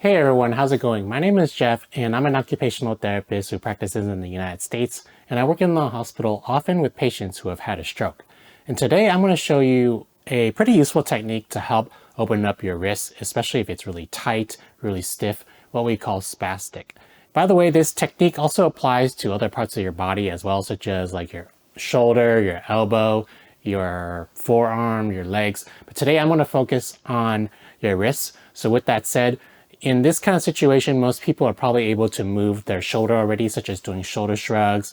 Hey everyone, how's it going? My name is Jeff and I'm an occupational therapist who practices in the United States, and I work in the hospital often with patients who have had a stroke. And today I'm going to show you a pretty useful technique to help open up your wrist, especially if it's really tight, really stiff, what we call spastic. By the way, this technique also applies to other parts of your body as well, such as like your shoulder, your elbow, your forearm, your legs. But today I'm going to focus on your wrists. So with that said, in this kind of situation, most people are probably able to move their shoulder already, such as doing shoulder shrugs,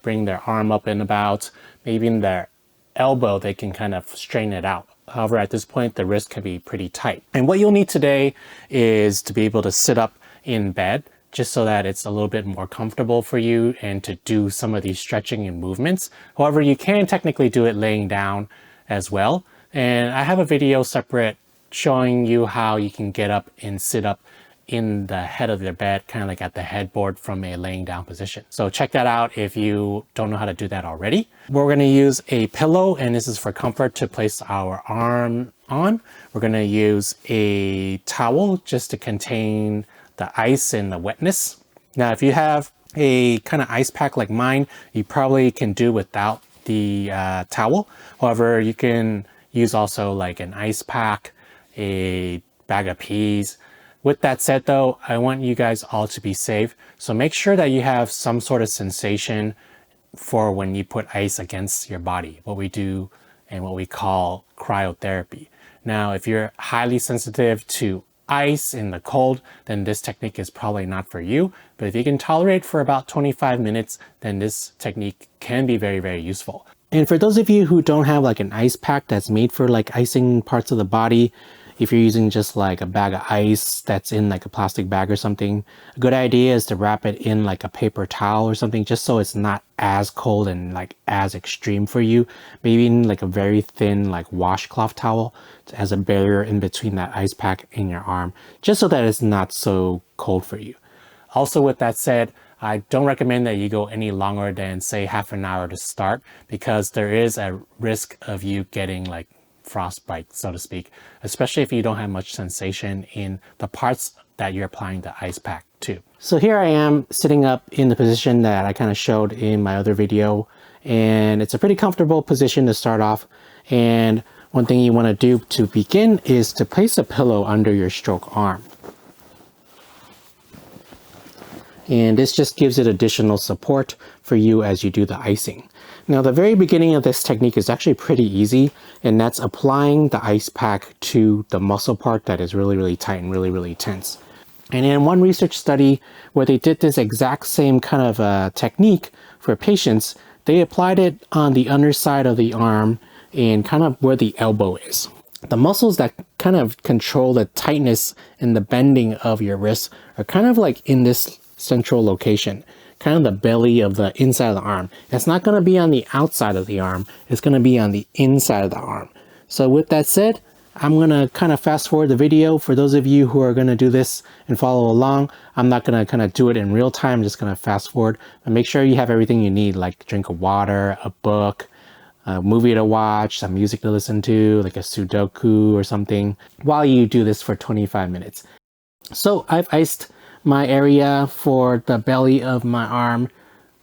bring their arm up and about, maybe in their elbow, they can kind of straighten it out. However, at this point, the wrist can be pretty tight. And what you'll need today is to be able to sit up in bed, just so that it's a little bit more comfortable for you and to do some of these stretching and movements. However, you can technically do it laying down as well. And I have a video separate showing you how you can get up and sit up in the head of your bed, kind of like at the headboard from a laying down position. So check that out if you don't know how to do that already. We're going to use a pillow, and this is for comfort, to place our arm on. We're going to use a towel just to contain the ice and the wetness. Now, if you have a kind of ice pack like mine, you probably can do without the towel. However, you can use also like an ice pack, a bag of peas. With that said though, I want you guys all to be safe. So make sure that you have some sort of sensation for when you put ice against your body, what we do and what we call cryotherapy. Now, if you're highly sensitive to ice in the cold, then this technique is probably not for you. But if you can tolerate for about 25 minutes, then this technique can be very, very useful. And for those of you who don't have like an ice pack that's made for like icing parts of the body, if you're using just like a bag of ice that's in like a plastic bag or something, a good idea is to wrap it in like a paper towel or something, just so it's not as cold and like as extreme for you. Maybe in like a very thin like washcloth towel as a barrier in between that ice pack and your arm, just so that it's not so cold for you. Also, with that said, I don't recommend that you go any longer than say half an hour to start, because there is a risk of you getting like frostbite, so to speak, especially if you don't have much sensation in the parts that you're applying the ice pack to. So here I am sitting up in the position that I kind of showed in my other video, and it's a pretty comfortable position to start off. And one thing you want to do to begin is to place a pillow under your stroke arm. And this just gives it additional support for you as you do the icing. Now, the very beginning of this technique is actually pretty easy, and that's applying the ice pack to the muscle part that is really, really tight and really, really tense. And in one research study where they did this exact same kind of technique for patients, they applied it on the underside of the arm and kind of where the elbow is. The muscles that kind of control the tightness and the bending of your wrist are kind of like in this central location, kind of the belly of the inside of the arm. It's not going to be on the outside of the arm, it's going to be on the inside of the arm. So with that said, I'm going to kind of fast forward the video. For those of you who are going to do this and follow along, I'm not going to kind of do it in real time, I'm just going to fast forward. But make sure you have everything you need, like a drink of water, a book, a movie to watch, some music to listen to, like a Sudoku or something, while you do this for 25 minutes. So I've iced my area for the belly of my arm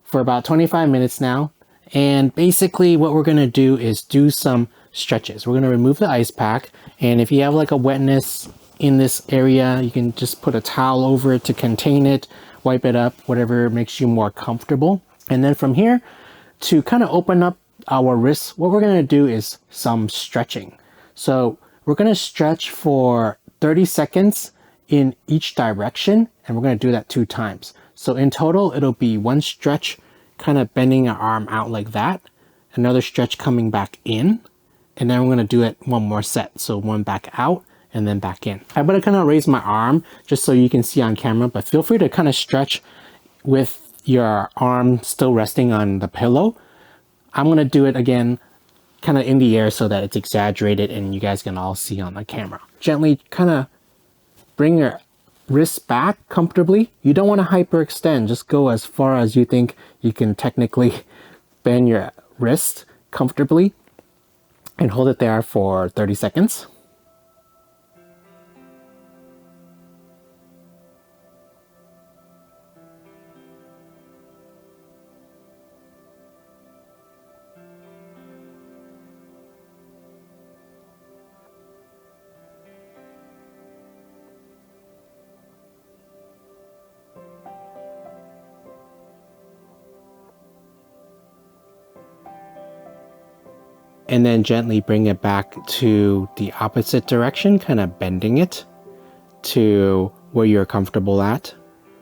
for about 25 minutes now. And basically what we're going to do is do some stretches. We're going to remove the ice pack. And if you have like a wetness in this area, you can just put a towel over it to contain it, wipe it up, whatever makes you more comfortable. And then from here, to kind of open up our wrists, what we're going to do is some stretching. So we're going to stretch for 30 seconds in each direction, and we're going to do that 2 times. So in total, it'll be one stretch, kind of bending our arm out like that, another stretch coming back in, and then we're going to do it one more set. So one back out and then back in. I'm going to kind of raise my arm just so you can see on camera, but feel free to kind of stretch with your arm still resting on the pillow. I'm going to do it again kind of in the air so that it's exaggerated and you guys can all see on the camera. Gently kind of bring your wrists back comfortably. You don't want to hyperextend. Just go as far as you think you can technically bend your wrist comfortably and hold it there for 30 seconds. and then gently bring it back to the opposite direction, kind of bending it to where you're comfortable at.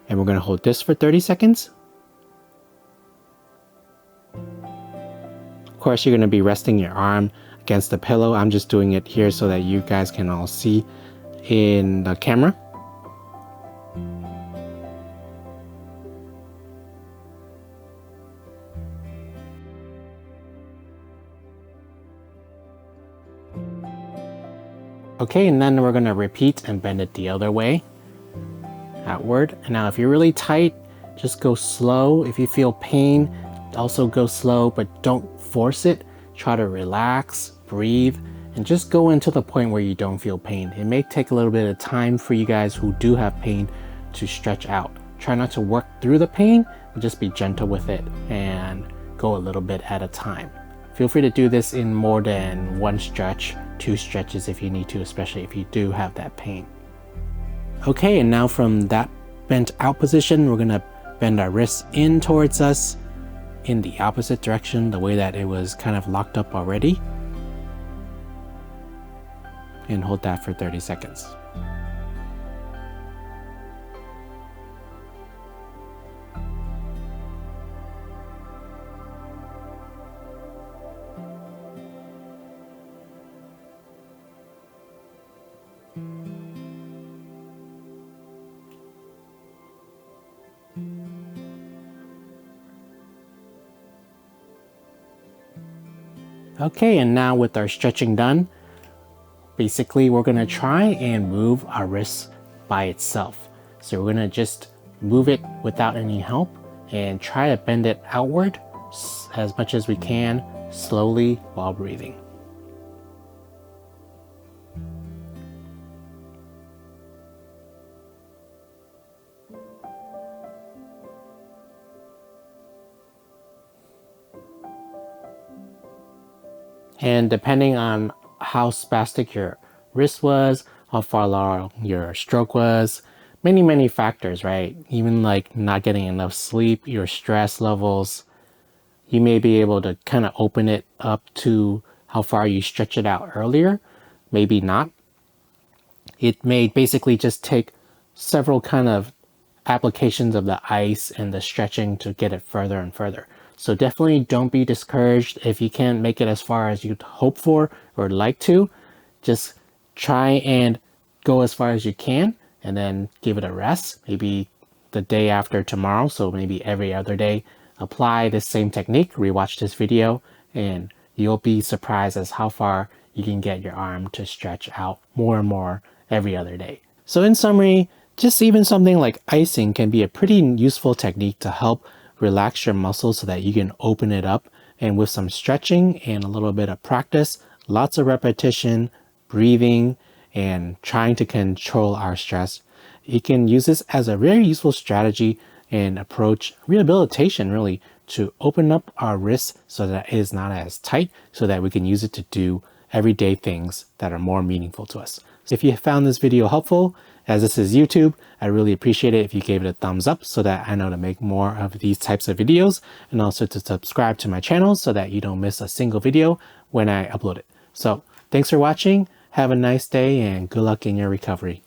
And we're going to hold this for 30 seconds. Of course, you're going to be resting your arm against the pillow. I'm just doing it here so that you guys can all see in the camera. Okay, and then we're going to repeat and bend it the other way, outward. And now if you're really tight, just go slow. If you feel pain, also go slow, but don't force it. Try to relax, breathe, and just go into the point where you don't feel pain. It may take a little bit of time for you guys who do have pain to stretch out. Try not to work through the pain, but just be gentle with it and go a little bit at a time. Feel free to do this in more than one stretch, 2 stretches if you need to, especially if you do have that pain. Okay, and now from that bent out position, we're gonna bend our wrists in towards us in the opposite direction, the way that it was kind of locked up already. And hold that for 30 seconds. Okay, and now with our stretching done, basically we're gonna try and move our wrists by itself. So we're gonna just move it without any help and try to bend it outward as much as we can, slowly while breathing. And depending on how spastic your wrist was, how far along your stroke was, many factors, right? Even like not getting enough sleep, your stress levels, you may be able to kind of open it up to how far you stretch it out earlier, maybe not. It may basically just take several kind of applications of the ice and the stretching to get it further and further. So definitely don't be discouraged if you can't make it as far as you'd hope for or like to. Just try and go as far as you can and then give it a rest, maybe the day after tomorrow. So maybe every other day, apply this same technique, rewatch this video, and you'll be surprised as how far you can get your arm to stretch out more and more every other day. So in summary, just even something like icing can be a pretty useful technique to help relax your muscles so that you can open it up. And with some stretching and a little bit of practice, lots of repetition, breathing, and trying to control our stress, you can use this as a very useful strategy and approach rehabilitation, really, to open up our wrists so that it is not as tight, so that we can use it to do everyday things that are more meaningful to us. So if you found this video helpful, as this is YouTube, I really appreciate it if you gave it a thumbs up so that I know to make more of these types of videos, and also to subscribe to my channel so that you don't miss a single video when I upload it. So thanks for watching, have a nice day, and good luck in your recovery.